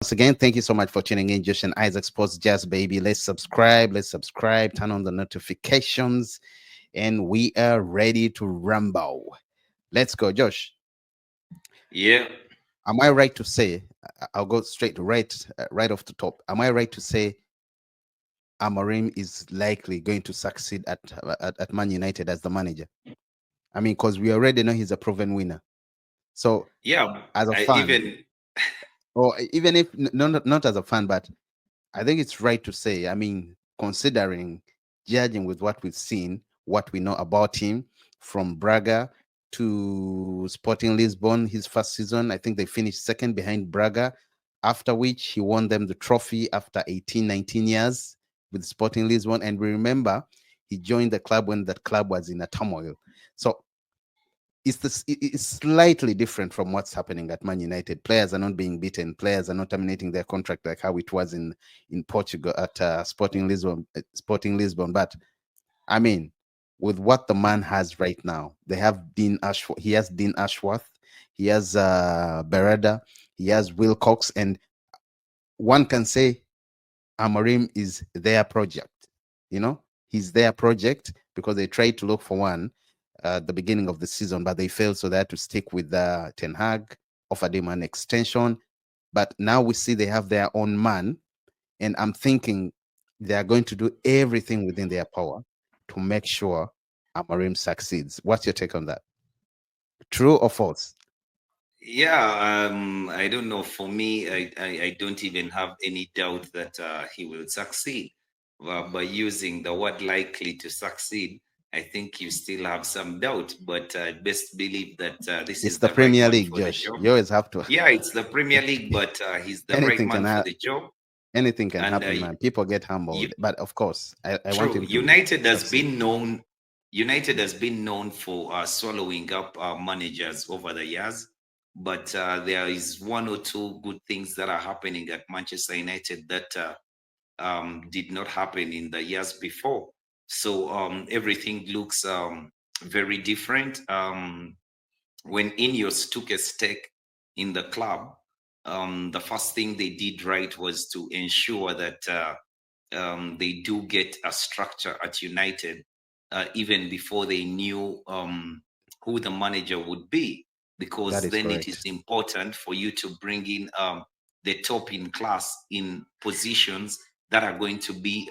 once again, thank you so much for tuning in. Josh and Isaac Sports Jazz, baby. Let's subscribe. Let's subscribe. Turn on the notifications. And we are ready to rumble. Let's go, Josh. Yeah. Am I right to say, I'll go straight to right off the top. Am I right to say Amorim is likely going to succeed at Man United as the manager? I mean, because we already know he's a proven winner. So, Yeah. as a I fan, even or even if not as a fan, but I think it's right to say, I mean, considering, judging with what we've seen, what we know about him from Braga to Sporting Lisbon, his first season, I think they finished second behind Braga, after which he won them the trophy after 18, 19 years with Sporting Lisbon. And we remember he joined the club when that club was in a turmoil. So it's slightly different from what's happening at Man United. Players are not being beaten. Players are not terminating their contract like how it was in Portugal at Sporting Lisbon. But I mean, with what the man has right now, they have Dean Ashworth. He has Dean Ashworth. He has Beretta. He has Wilcox, and one can say Amorim is their project. You know, he's their project because they tried to look for one at the beginning of the season, but they failed. So they had to stick with Ten Hag, offered him an extension. But now we see they have their own man. And I'm thinking they are going to do everything within their power to make sure Amorim succeeds. What's your take on that? True or false? Yeah, I don't know. For me, I don't even have any doubt that he will succeed. By using the word likely to succeed, I think you still have some doubt, but best believe that this It's is the the right Premier man League, for the Josh. job. You always have to. Yeah, it's the Premier League, but he's the right anything can man for happen. the job. Anything can And happen, man. People get you, humbled, but of course, I want true, him to succeed. United has been known for swallowing up managers over the years, but there is one or two good things that are happening at Manchester United that did not happen in the years before. So everything looks very different. When Ineos took a stake in the club, the first thing they did right was to ensure that they do get a structure at United, even before they knew who the manager would be, That because is then it is correct. important for you to bring in the top in class in positions that are going to be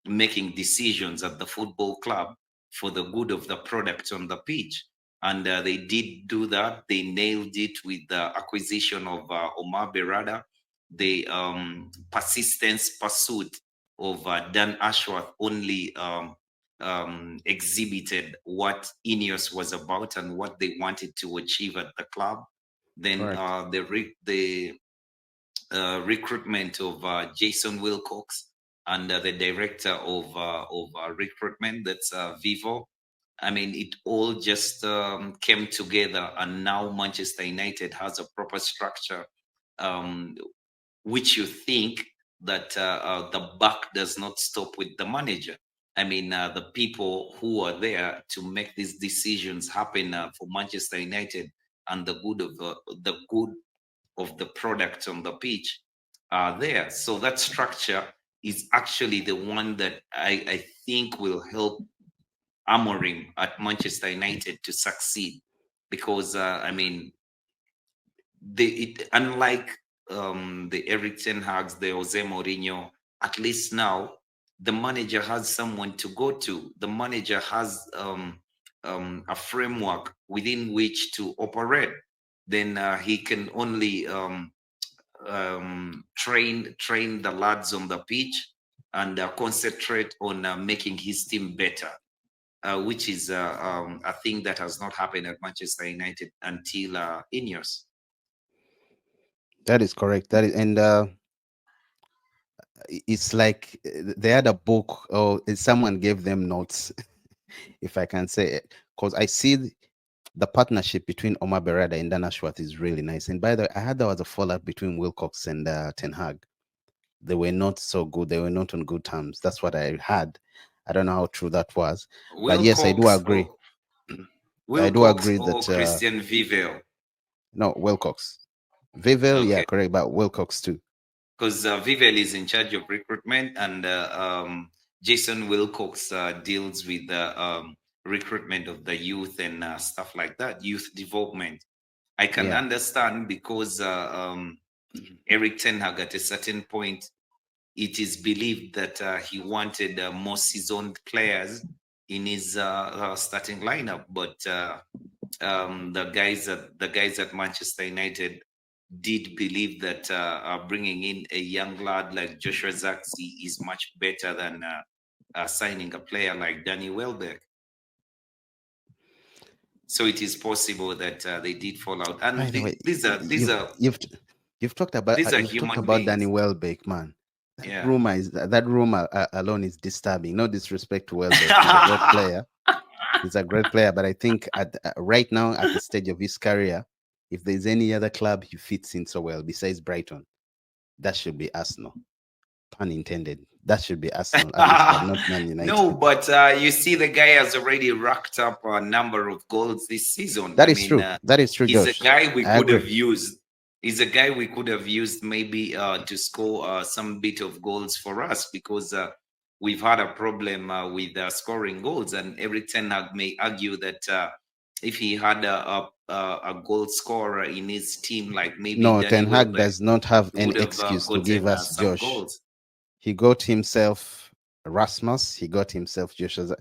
making decisions at the football club for the good of the product on the pitch. And they did do that. They nailed it with the acquisition of Omar Berrada, the persistence pursuit of Dan Ashworth only exhibited what Ineos was about and what they wanted to achieve at the club. Then Correct. the recruitment of Jason Wilcox and the director of recruitment, that's Vivo. I mean, it all just came together, and now Manchester United has a proper structure, um, which you think that the buck does not stop with the manager. I mean, the people who are there to make these decisions happen for Manchester United and the good of the product on the pitch are there. So that structure is actually the one that I think will help Amorim at Manchester United to succeed, because I mean, unlike the Eric Ten Hag's, the Jose Mourinho, at least now the manager has someone to go to. The manager has a framework within which to operate. Then he can only train the lads on the pitch and concentrate on making his team better, which is a thing that has not happened at Manchester United until Ineos. That is correct. That is, and it's like they had a book, or someone gave them notes, if I can say it, because I see the partnership between Omar Berrada and Dan Ashworth is really nice. And by the way, I heard there was a fallout between Wilcox and Ten Hag. They were not so good. They were not on good terms. That's what I had. I don't know how true that was, but yes, I do Wilcox agree. or I do Wilcox agree or that Christian Vivel. no, Wilcox. Vivel, yeah, Okay, correct, but Wilcox too. because Vivel is in charge of recruitment, and Jason Wilcox deals with the recruitment of the youth and stuff like that, youth development. I can Yeah. understand because Eric Ten Hag at a certain point, it is believed that he wanted more seasoned players in his starting lineup, but the guys at Manchester United did believe that bringing in a young lad like Joshua Zirkzee is much better than signing a player like Danny Welbeck. So it is possible that they did fall out, By and the way, these are these you've are you've these are you've talked human about Danny beings. Welbeck, man. Yeah. That rumor alone is disturbing. No disrespect to Welbeck, he's a great player. He's a great player, but I think right now at the stage of his career, if there's any other club he fits in so well besides Brighton, that should be Arsenal. Pun intended. That should be Arsenal at least, but not Man No, United. but you see, the guy has already racked up a number of goals this season. That I is mean, true. That is true, he's a Josh. guy we I could agree. have used. He's a guy we could have used maybe to score some bit of goals for us because we've had a problem with scoring goals. And Eric Ten Hag may argue that if he had a goal scorer in his team, like maybe No, Danny Ten Hag Welbeck, does not have he any would have excuse to give gotten us some Josh. goals. He got himself Rasmus. He got himself Joshua.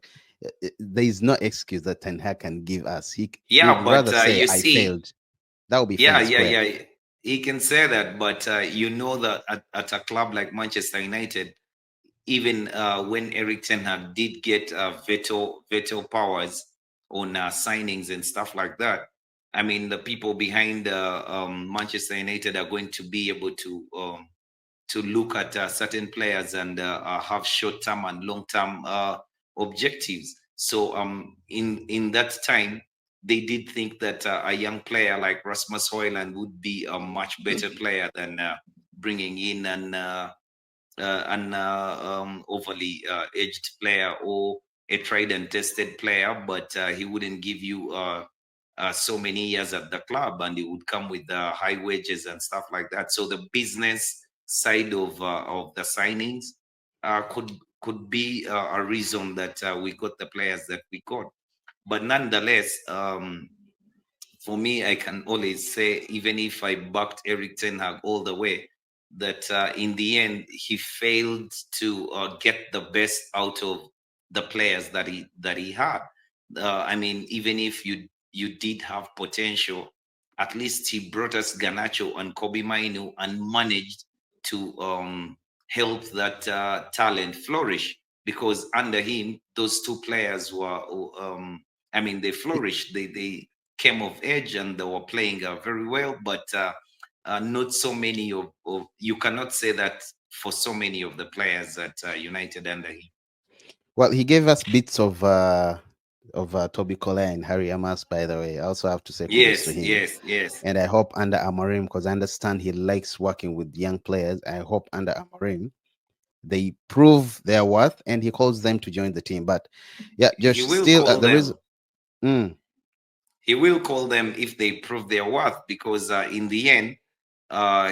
There is no excuse that Ten Hag can give us. He Yeah, would but rather say you I see, failed. That would be fair yeah, and yeah, square. yeah. He can say that, but you know that at a club like Manchester United, even when Eric Ten Hag did get veto powers on signings and stuff like that, I mean, the people behind Manchester United are going to be able to look at certain players and have short-term and long-term objectives. So in that time, they did think that a young player like Rasmus Højlund would be a much better player than bringing in an overly edged player or a tried and tested player, but he wouldn't give you so many years at the club, and he would come with high wages and stuff like that. So the business side of the signings could be a reason that we got the players that we got. But nonetheless, for me, I can always say, even if I backed Eric Ten Hag all the way, that in the end he failed to get the best out of the players that he had. I mean, even if you did have potential, at least he brought us Ganacho and Kobe Mainu and managed to help that talent flourish. Because under him, those two players were, I mean, they flourished. They came of age and they were playing very well, but not so many of you cannot say that for so many of the players at United under him. Well, he gave us bits of Toby Kola and Harry Amas, by the way. I also have to say kudos to Yes, him. yes, yes. And I hope under Amorim, because I understand he likes working with young players. I hope under Amorim they prove their worth and he calls them to join the team. But yeah, He Josh, will still call there is them. mm, He will call them if they prove their worth, because in the end,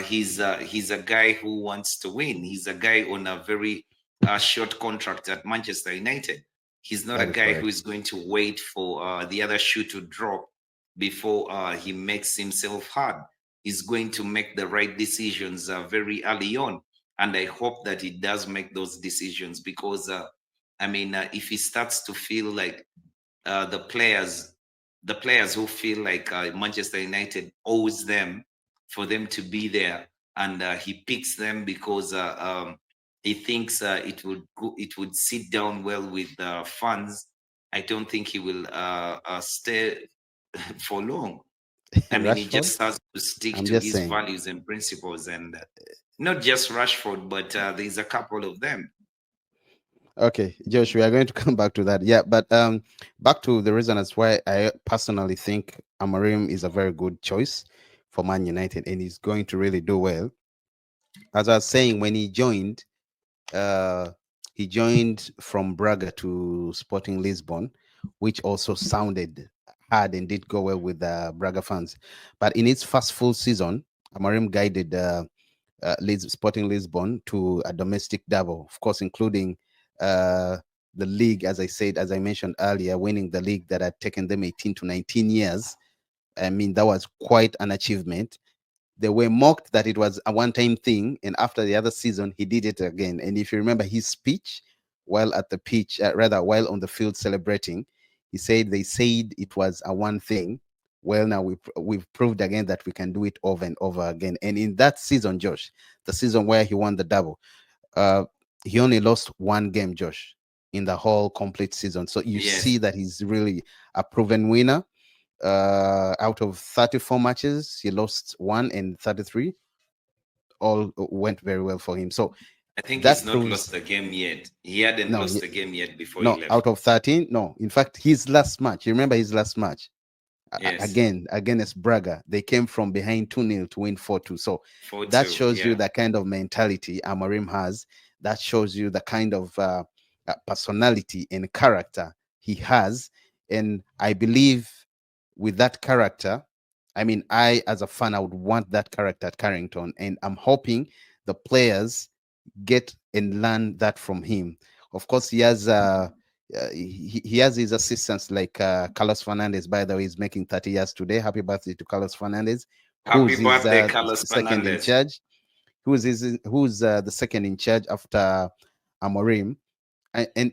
he's a guy who wants to win. He's a guy on a very short contract at Manchester United. He's not a that is guy who correct. is going to wait for the other shoe to drop before he makes himself hard. He's going to make the right decisions very early on, and I hope that he does make those decisions, because I mean, if he starts to feel like uh, the players the players who feel like Manchester United owes them for them to be there, and he picks them because he thinks it would sit down well with fans. I don't think he will stay for long. I mean, he Rashford, just has to stick I'm to just his saying. values and principles, and not just Rashford, but there's a couple of them. Okay, Josh, we are going to come back to that. Yeah, but back to the reason as why I personally think Amorim is a very good choice for Man United and he's going to really do well. As I was saying, when uh, he joined from Braga to Sporting Lisbon, which also sounded hard and did go well with the Braga fans. But in its first full season, Amorim guided Sporting Lisbon to a domestic double, of course, including uh, the league, as I said, as I mentioned earlier, winning the league that had taken them 18 to 19 years. I mean, that was quite an achievement. They were mocked that it was a one-time thing, and after the other season, he did it again. And if you remember his speech while at the pitch, rather while on the field celebrating, he said they said it was a one thing. Well, now we've proved again that we can do it over and over again. And in that season, Josh, the season where he won the double, uh, he only lost one game, Josh, in the whole complete season. So you Yes, see that he's really a proven winner. Out of 34 matches, he lost one, and 33 all went very well for him. So I think he's that not lost proves a game yet. He hadn't no, lost a game yet before he no, left. out of 13, no. In fact, his last match, you remember his last match Yes, again against Braga, they came from behind 2-0 to win 4-2. So that 4-2. shows you Yeah. the kind of mentality Amorim has. That shows you the kind of personality and character he has. And I believe with that character, I mean, I as a fan, I would want that character at Carrington, and I'm hoping the players get and learn that from him. Of course, he has his assistants like Carlos Fernandez. By the way, he's making 30 years today. Happy birthday to Carlos Fernandez, Happy who's his birthday, Carlos second in Fernandez. charge. Who's the second in charge after Amorim? And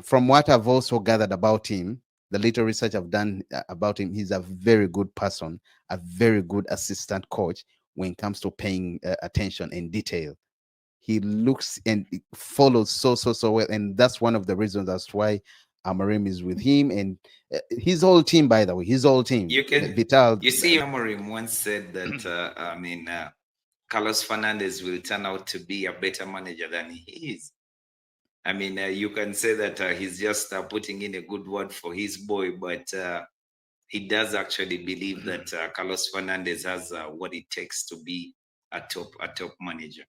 from what I've also gathered about him, the little research I've done about him, he's a very good person, a very good assistant coach when it comes to paying attention and detail. He looks and follows so well, and that's one of the reasons as why Amarim is with him, and his whole team, by the way, his whole team, You can, Vital. you see, Amorim once said that, Carlos Fernandez will turn out to be a better manager than he is. I mean, you can say that he's just putting in a good word for his boy, but he does actually believe that Carlos Fernandez has what it takes to be a top manager.